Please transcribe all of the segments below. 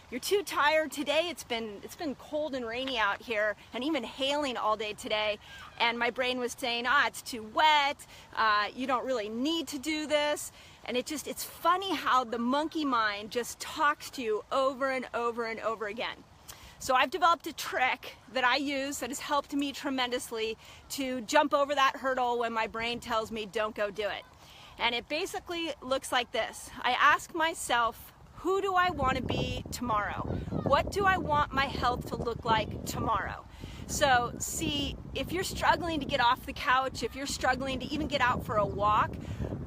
you're too tired. Today it's been cold and rainy out here, and even hailing all day today, and my brain was saying, it's too wet, you don't really need to do this. And it's funny how the monkey mind just talks to you over and over and over again. So I've developed a trick that I use that has helped me tremendously to jump over that hurdle when my brain tells me don't go do it. And it basically looks like this. I ask myself, who do I want to be tomorrow? What do I want my health to look like tomorrow? So see, if you're struggling to get off the couch, if you're struggling to even get out for a walk,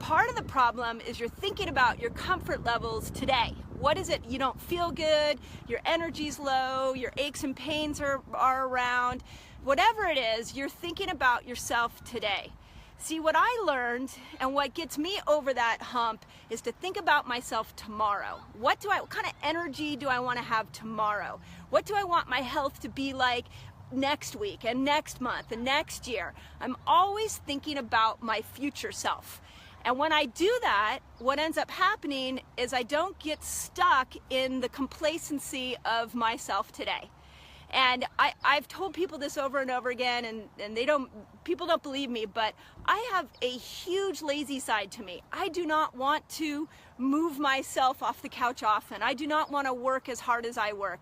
part of the problem is you're thinking about your comfort levels today. What is it? You don't feel good, your energy's low, your aches and pains are around. Whatever it is, you're thinking about yourself today. See, what I learned and what gets me over that hump is to think about myself tomorrow. What kind of energy do I want to have tomorrow? What do I want my health to be like next week and next month and next year? I'm always thinking about my future self. And when I do that, what ends up happening is I don't get stuck in the complacency of myself today. And I've told people this over and over again, and people don't believe me, but I have a huge lazy side to me. I do not want to move myself off the couch often. I do not want to work as hard as I work.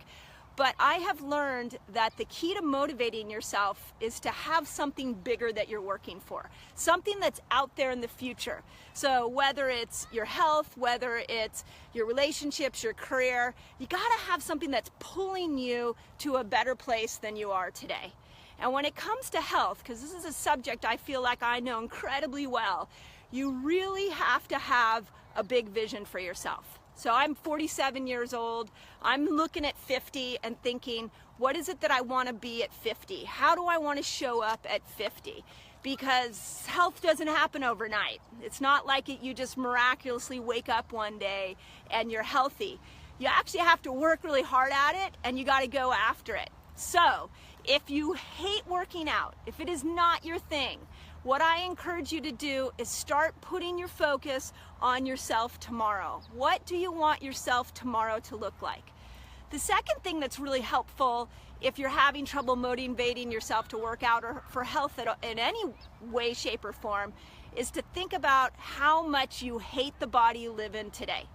But I have learned that the key to motivating yourself is to have something bigger that you're working for, something that's out there in the future. So whether it's your health, whether it's your relationships, your career, you gotta have something that's pulling you to a better place than you are today. And when it comes to health, because this is a subject I feel like I know incredibly well, you really have to have a big vision for yourself. So I'm 47 years old. I'm looking at 50 and thinking, what is it that I want to be at 50? How do I want to show up at 50? Because health doesn't happen overnight. It's not like you just miraculously wake up one day and you're healthy. You actually have to work really hard at it, and you got to go after it. So if you hate working out, if it is not your thing, what I encourage you to do is start putting your focus on yourself tomorrow. What do you want yourself tomorrow to look like? The second thing that's really helpful if you're having trouble motivating yourself to work out or for health in any way, shape, or form is to think about how much you hate the body you live in today.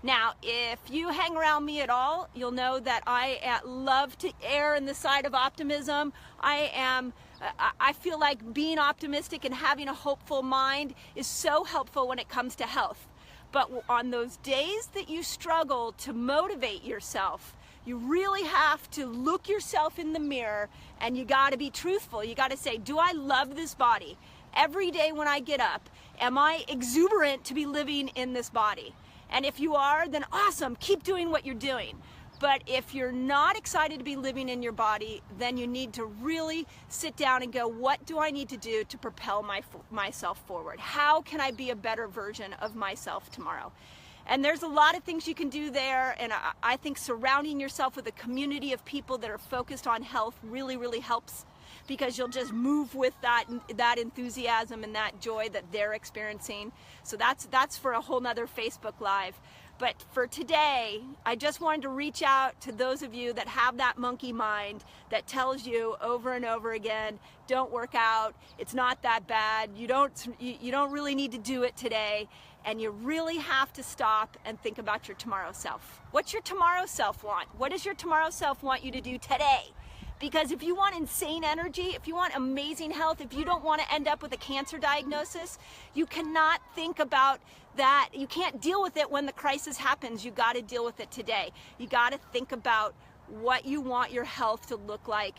Now, if you hang around me at all, you'll know that I love to err in the side of optimism. I feel like being optimistic and having a hopeful mind is so helpful when it comes to health. But on those days that you struggle to motivate yourself, you really have to look yourself in the mirror, and you got to be truthful. You got to say, do I love this body? Every day when I get up, am I exuberant to be living in this body? And if you are, then awesome, keep doing what you're doing. But if you're not excited to be living in your body, then you need to really sit down and go, what do I need to do to propel myself forward? How can I be a better version of myself tomorrow? And there's a lot of things you can do there, and I think surrounding yourself with a community of people that are focused on health really, really helps, because you'll just move with that enthusiasm and that joy that they're experiencing. So that's for a whole nother Facebook Live. But for today, I just wanted to reach out to those of you that have that monkey mind that tells you over and over again, don't work out, it's not that bad, you don't really need to do it today, and you really have to stop and think about your tomorrow self. What's your tomorrow self want? What does your tomorrow self want you to do today? Because if you want insane energy, if you want amazing health, if you don't want to end up with a cancer diagnosis, you cannot think about that. You can't deal with it when the crisis happens. You got to deal with it today. You got to think about what you want your health to look like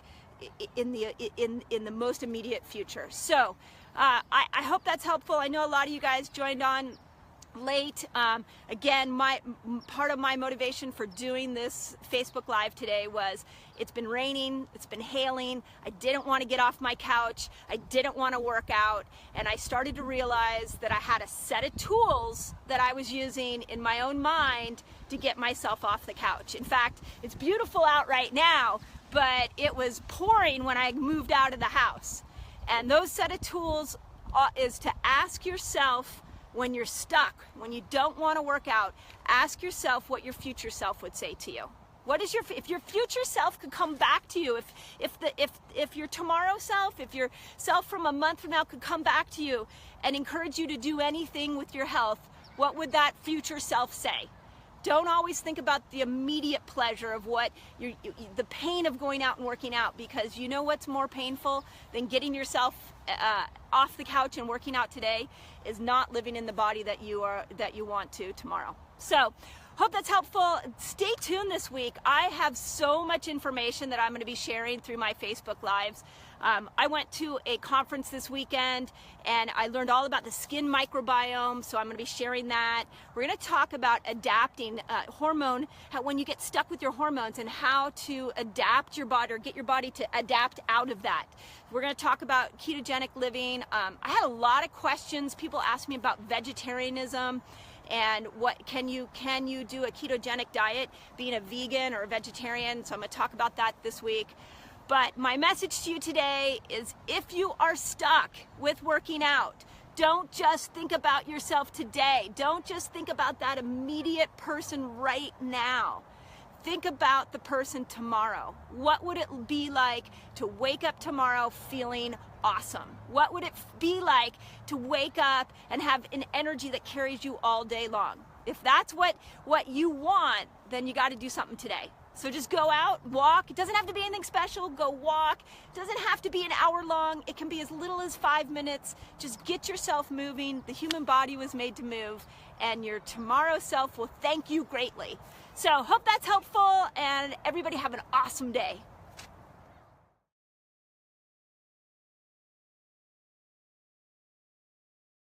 in the most immediate future. So I hope that's helpful. I know a lot of you guys joined on late. Again, part of my motivation for doing this Facebook Live today was it's been raining, it's been hailing, I didn't want to get off my couch, I didn't want to work out, and I started to realize that I had a set of tools that I was using in my own mind to get myself off the couch. In fact, it's beautiful out right now, but it was pouring when I moved out of the house. And those set of tools is to ask yourself, when you're stuck, when you don't want to work out, ask yourself what your future self would say to you. What is if your future self could come back to you, if your tomorrow self, if your self from a month from now could come back to you and encourage you to do anything with your health, what would that future self say? Don't always think about the immediate pleasure of the pain of going out and working out, because you know what's more painful than getting yourself off the couch and working out today is not living in the body that you want to tomorrow. So, hope that's helpful. Stay tuned this week. I have so much information that I'm going to be sharing through my Facebook Lives. I went to a conference this weekend and I learned all about the skin microbiome, so I'm going to be sharing that. We're going to talk about adapting when you get stuck with your hormones and how to adapt your body or get your body to adapt out of that. We're going to talk about ketogenic living. I had a lot of questions. People asked me about vegetarianism and can you do a ketogenic diet being a vegan or a vegetarian. So I'm going to talk about that this week. But my message to you today is, if you are stuck with working out, don't just think about yourself today. Don't just think about that immediate person right now. Think about the person tomorrow. What would it be like to wake up tomorrow feeling awesome? What would it be like to wake up and have an energy that carries you all day long? If that's what you want, then you got to do something today. So just go out, walk. It doesn't have to be anything special. Go walk. It doesn't have to be an hour long. It can be as little as 5 minutes. Just get yourself moving. The human body was made to move, and your tomorrow self will thank you greatly. So hope that's helpful, and everybody have an awesome day.